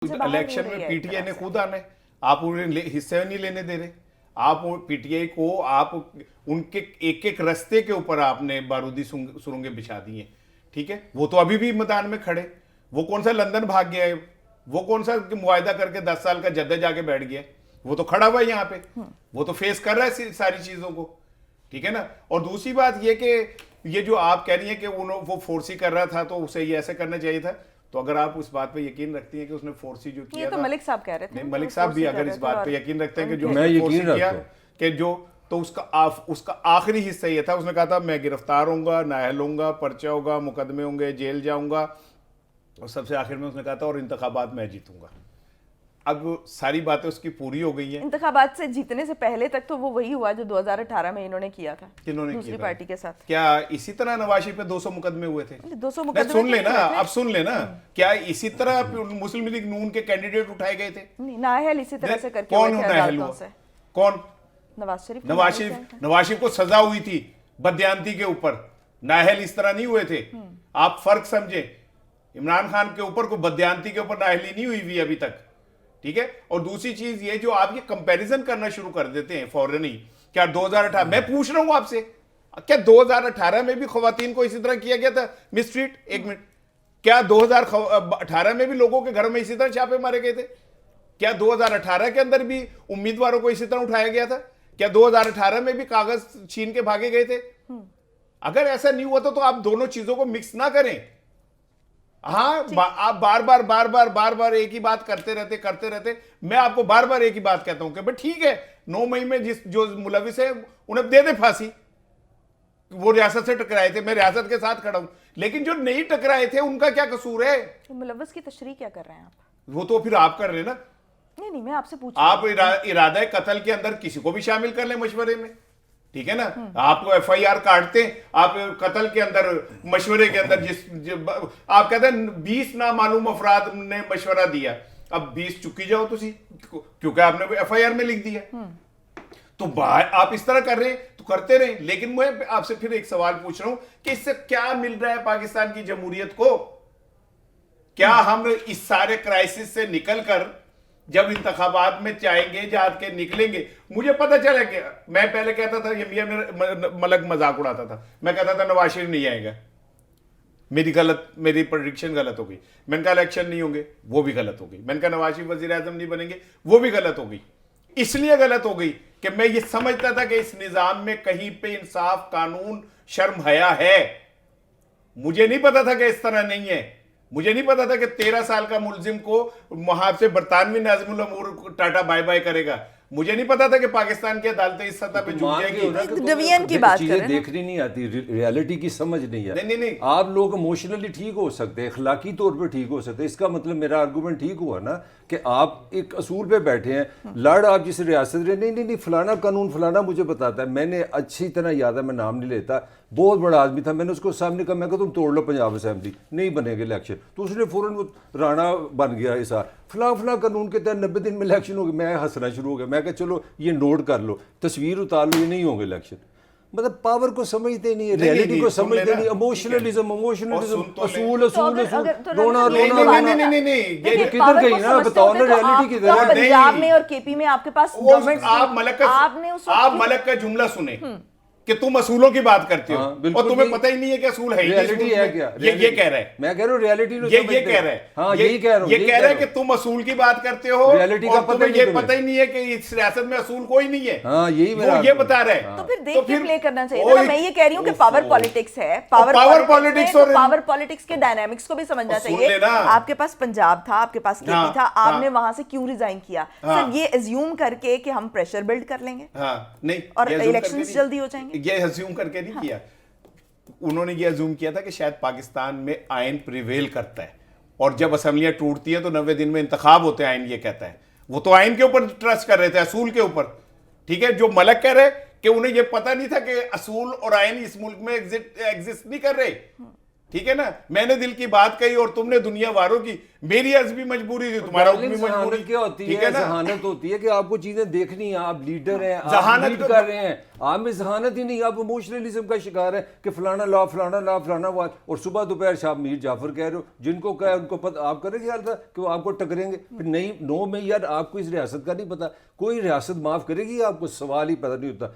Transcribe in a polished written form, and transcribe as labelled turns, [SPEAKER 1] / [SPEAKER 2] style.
[SPEAKER 1] Election में PTI ने खुद आना है, आप उन्हें हिस्से नहीं लेने दे रहे। आप पीटीआई को आप उनके एक एक रास्ते के ऊपर आपने बारूदी सुरंगें बिछा दी हैं, ठीक है। वो तो अभी भी मैदान में खड़े, वो कौन सा लंदन भाग गया है, वो कौन सा मुआयदा करके 10 साल का जद्दे जाके बैठ गया, वो तो खड़ा हुआ है यहाँ पे, वो तो फेस कर रहा है सारी चीजों को, ठीक है ना। और दूसरी बात ये कि ये जो आप कह रही हैं कि वो फोर्सी कर रहा था तो उसे ये ऐसे करना चाहिए था, तो अगर आप उस बात पे यकीन रखती हैं कि उसने फोर्सी जो किया
[SPEAKER 2] तो
[SPEAKER 1] था,
[SPEAKER 2] मलिक साहब कह रहे थे,
[SPEAKER 1] नहीं मलिक साहब भी अगर इस बात पे यकीन रखते हैं कि जो
[SPEAKER 3] मैं यकीन
[SPEAKER 1] किया
[SPEAKER 3] रखता हूं
[SPEAKER 1] कि जो तो उसका आखिरी हिस्सा ये था, उसने कहा था मैं गिरफ्तार होऊंगा, नाअहल होऊंगा, पर्चा होगा, मुकदमे होंगे, जेल जाऊंगा, और सबसे आखिर में उसने कहा था और इंतखाबात मैं जीतूंगा। अब सारी बातें उसकी पूरी हो गई हैं।
[SPEAKER 2] इंतखाबात से जीतने से पहले तक तो वो वही हुआ जो 2018 में इन्होंने किया था
[SPEAKER 1] किन्होंने
[SPEAKER 2] दूसरी
[SPEAKER 1] किया
[SPEAKER 2] पार्टी के साथ।
[SPEAKER 1] क्या इसी तरह नवाशी पे 200 मुकदमे हुए थे?
[SPEAKER 2] 200
[SPEAKER 1] नहीं,
[SPEAKER 2] मुकदमे
[SPEAKER 1] सुन
[SPEAKER 2] तो
[SPEAKER 1] लेना,
[SPEAKER 2] नहीं हुए थे।
[SPEAKER 1] अब सुन लेना, क्या इसी तरह मुस्लिम लीग नून के कैंडिडेट उठाए गए थे?
[SPEAKER 2] नहीं, नाअहल इसी तरह से करके
[SPEAKER 1] कौन
[SPEAKER 2] हुए थे
[SPEAKER 1] नाअहल
[SPEAKER 2] अदालतों
[SPEAKER 1] हुआ?
[SPEAKER 2] से।
[SPEAKER 1] कौन?
[SPEAKER 2] नवाज शरीफ।
[SPEAKER 1] नवाज शरीफ को सजा हुई थी बदयांती के ऊपर, नाअहल इस तरह नहीं हुए थे। आप फर्क समझे, इमरान खान के ऊपर कोई बदयांती के ऊपर नाअहली नहीं हुई अभी तक, ठीक है। और दूसरी चीज ये जो आप ये कंपैरिजन करना शुरू कर देते हैं फौरन ही, क्या 2018 मैं पूछ रहा हूं आपसे, क्या 2018 में भी खवातीन को इसी तरह किया गया था मिसट्रीट? एक मिनट, क्या 2018 में भी लोगों के घर में इसी तरह छापे मारे गए थे? क्या 2018 के अंदर भी उम्मीदवारों को इसी तरह उठाया गया था? क्या 2018 में भी कागज छीन के भागे गए थे? अगर ऐसा नहीं हुआ तो आप दोनों चीजों को मिक्स ना करें। हाँ, आप बार बार एक ही बात करते रहते। मैं आपको बार बार एक ही बात कहता हूं कि भाई ठीक है, 9 मई में जो मुलविस है उन्हें दे दे फांसी, वो रियासत से टकराए थे, मैं रियासत के साथ खड़ा हूं, लेकिन जो नहीं टकराए थे उनका क्या कसूर है?
[SPEAKER 2] तो मुलव्वस की तशरीह क्या कर रहे हैं आप?
[SPEAKER 1] वो तो फिर आप कर रहे हैं ना।
[SPEAKER 2] नहीं, मैं आपसे पूछ
[SPEAKER 1] आप इरादा कत्ल के अंदर किसी को भी शामिल कर लें मशवरे में, ठीक है ना। आप एफआईआर काटते हैं, आप कत्ल के अंदर मशवरे के अंदर आप कहते हैं 20 नामालूम अफराद ने मशवरा दिया, अब 20 चुकी जाओ तुसी, क्योंकि आपने एफआईआर में लिख दिया। तो आप इस तरह कर रहे हैं तो करते रहे, लेकिन मैं आपसे फिर एक सवाल पूछ रहा हूं कि इससे क्या मिल रहा है पाकिस्तान की जमहूरियत को? क्या हम इस सारे क्राइसिस से निकलकर जब इंतखाबात में जाएंगे, जाके निकलेंगे, मुझे पता चला कि मैं पहले कहता था ये मियां मलक मजाक उड़ाता था, मैं कहता था नवाज शरीफ नहीं आएगा, मेरी प्रेडिक्शन गलत हो गई। मैंने कहा इलेक्शन नहीं होंगे, वो भी गलत हो गई। मैंने कहा नवाज शरीफ वजीर आजम नहीं बनेंगे, वो भी गलत हो गई। इसलिए गलत हो गई कि मैं ये समझता था कि इस निजाम में कहीं पे इंसाफ, कानून, शर्म हया है। मुझे नहीं पता था कि इस तरह नहीं है। मुझे नहीं पता था कि 13 साल का मुलजिम को वहां से बरतानवी नाज़िमुल अमूर टाटा बाय बाय करेगा। मुझे नहीं पता था कि पाकिस्तान की अदालतें इस सतह पे झुक जाएगी।
[SPEAKER 2] डिवीजन की बात
[SPEAKER 3] चीजें देखनी नहीं आती, रियलिटी की समझ नहीं है।
[SPEAKER 1] नहीं।
[SPEAKER 3] आप लोग इमोशनली ठीक हो सकते हैं, अखलाकी तौर पे ठीक हो सकते हैं, इसका मतलब मेरा आर्गूमेंट ठीक हुआ ना कि आप एक असूल पे बैठे हैं, लड़ आप जिस रियासत रहे, नहीं फलाना कानून फलाना मुझे बताता है, मैंने अच्छी तरह याद है, मैं नाम नहीं लेता, बहुत बड़ा आदमी था, मैंने उसको सामने कहा, मैं कहा तुम तोड़ लो पंजाब असेंबली, नहीं बनेगा इलेक्शन, तो उसने फौरन वो राणा बन गया ऐसा फला कानून के तहत 90 दिन में इलेक्शन हो गया। मैं हंसना शुरू हो गया, मैं कहा चलो ये नोट कर लो, तस्वीर उतार लो, ये नहीं होंगे इलेक्शन। मतलब पावर को समझते नहीं है, रियलिटी को समझते नहीं, इमोशनलिज्म असूल रोना
[SPEAKER 1] नहीं,
[SPEAKER 3] किधर गई ना, बताओ ना रियलिटी किधर है?
[SPEAKER 2] पंजाब में और केपी में आपके पास
[SPEAKER 1] आप मलक का जुमला सुने कि तुम असूलों की बात करते हो, और तुम्हें पता ही नहीं है कि असूल है
[SPEAKER 3] रियलिटी है क्या?
[SPEAKER 1] ये कह रहा है,
[SPEAKER 3] मैं कह रहा हूँ रियलिटी
[SPEAKER 1] ये कह रहा है,
[SPEAKER 3] हाँ यही कह रहा हूँ,
[SPEAKER 1] ये कह रहा है कि तुम असूल की बात करते हो,
[SPEAKER 3] रियलिटी का
[SPEAKER 1] तुम्हें ये पता ही नहीं है कि इस रियासत में असूल कोई नहीं है।
[SPEAKER 3] हाँ यही
[SPEAKER 1] वो ये बता रहा है।
[SPEAKER 2] तो फिर देख के प्ले करना चाहिए ना। मैं ये कह रही हूँ कि पावर पॉलिटिक्स है,
[SPEAKER 1] पावर पॉलिटिक्स और
[SPEAKER 2] पावर पॉलिटिक्स के डायनामिक्स को भी समझना चाहिए। आपके पास पंजाब था, आपके पास केपी था, आपने वहां से क्यों रिजाइन किया? सिर्फ ये अज्यूम करके कि हम प्रेशर बिल्ड कर लेंगे
[SPEAKER 1] नहीं,
[SPEAKER 2] और इलेक्शंस जल्दी हो जाएंगे,
[SPEAKER 1] ये अज्यूम करके नहीं किया। उन्होंने ये अज्यूम किया था कि शायद पाकिस्तान में आयन प्रिवेल करता है, और जब असेंबलियां टूटती है तो 90 दिन में इंतखाब होते हैं, आयन ये कहता है। वो तो आयन के ऊपर ट्रस्ट कर रहे थे, असूल के ऊपर, ठीक है। जो मलक कह रहे कि उन्हें ये पता नहीं था कि असूल और आयन इस मुल्क में एग्जिस्ट नहीं कर रहे, ठीक है ना, मैंने दिल की बात कही और तुमने दुनिया वारों की, मेरी भी मजबूरी थी, तुम्हारा भी मजबूरी।
[SPEAKER 3] क्या होती
[SPEAKER 1] ठीक
[SPEAKER 3] है?
[SPEAKER 1] ना,
[SPEAKER 3] जहानत होती है कि आपको चीजें देखनी है, आप लीडर हैं, आप
[SPEAKER 1] जहानत
[SPEAKER 3] लीड कर रहे हैं, आप में जहानत ही नहीं, आप इमोशनलिज्म का शिकार है कि फलाना ला फलाना ला फलाना हुआ, और सुबह दोपहर शाम मीर जाफर कह रहे हो, जिनको कहा उनको पता, आप करें ख्याल था कि वो आपको टकरेंगे, फिर नहीं 9 में यार आपको इस रियासत का नहीं पता, कोई रियासत माफ करेगी आपको? सवाल ही पता नहीं होता।